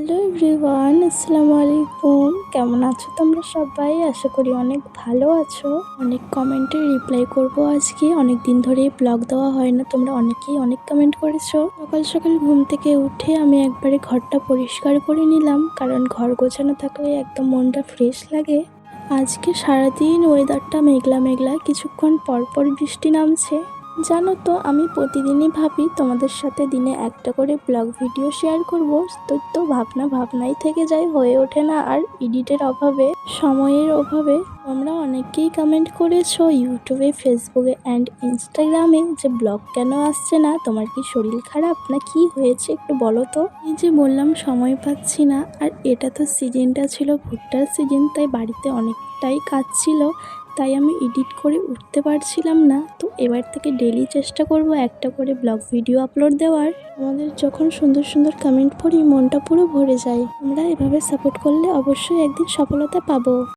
Hello everyone, আসসালামু আলাইকুম। কেমন আছো তোমরা সবাই? আশা করি অনেক ভালো আছো। অনেক কমেন্টের রিপ্লাই করব আজকে। অনেক দিন ধরে ব্লগ দেওয়া হয় না, তোমরা অনেকেই অনেক কমেন্ট করেছো। সকাল সকাল ঘুম থেকে উঠে আমি একবারে ঘরটা পরিষ্কার করে নিলাম, কারণ ঘর গোছানো থাকলে একদম মনটা ফ্রেশ লাগে। আজকে সারাদিন ওয়েদারটা মেঘলা মেঘলা, কিছুক্ষণ পর পর বৃষ্টি নামছে। জানো তো, আমি প্রতিদিনই ভাবি তোমাদের সাথে দিনে একটা করে ব্লগ ভিডিও শেয়ার করব, তো ভাবনাই থেকে যায়, হয়ে ওঠে না। আর এডিটের অভাবে, সময়ের অভাবে তোমরা অনেকেই কমেন্ট করেছো ইউটিউবে, ফেসবুকে অ্যান্ড ইনস্টাগ্রামে যে ব্লগ কেন আসছে না, তোমার কি শরীর খারাপ না কি হয়েছে একটু বলো তো। এই যে বললাম সময় পাচ্ছি না, আর এটা তো সিজনটা ছিল ভুট্টার সিজন, তাই বাড়িতে অনেকটাই কাজ ছিল, তাই আমি এডিট করে উঠতে পারছিলাম না। তো এবার থেকে ডেলি চেষ্টা করব একটা করে ব্লগ ভিডিও আপলোড দেওয়ার। আমাদের যখন সুন্দর সুন্দর কমেন্ট পড়ি মনটা পুরো ভরে যায়। তোমরা এভাবে সাপোর্ট করলে অবশ্যই একদিন সফলতা পাবো।